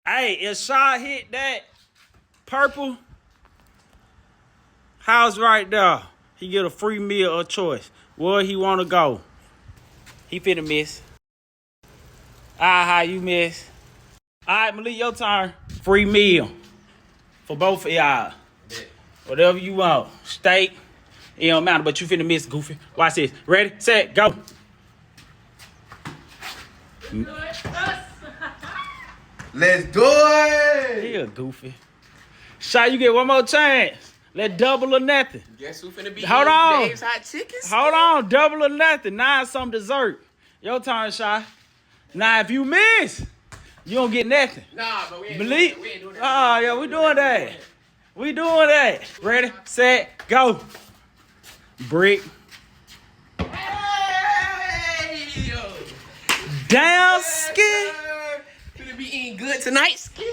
Hey, if Shaw hit that purple house right there, he get a free meal of choice. Where he want to go? He finna miss. How you miss? All right, Malik, your turn. Free meal for both of y'all. Whatever you want. Steak. It don't matter, but you finna miss, Goofy. Watch this. Ready, set, go. Let's do it. Yeah, Goofy. Shaw, you get one more chance. Let double or nothing. Guess who finna be Hold on. Dave's Hot Chickens? Hold on, double or nothing. Now it's some dessert. Your turn, Shaw. Now if you miss, you don't get nothing. Nah, but we ain't Believe? doing that. We ain't doing that. Oh, yeah, we doing that. We doing that. Ready, set, go. Brick. Hey, yo. Down, Ski. Finna be eating good tonight, Ski.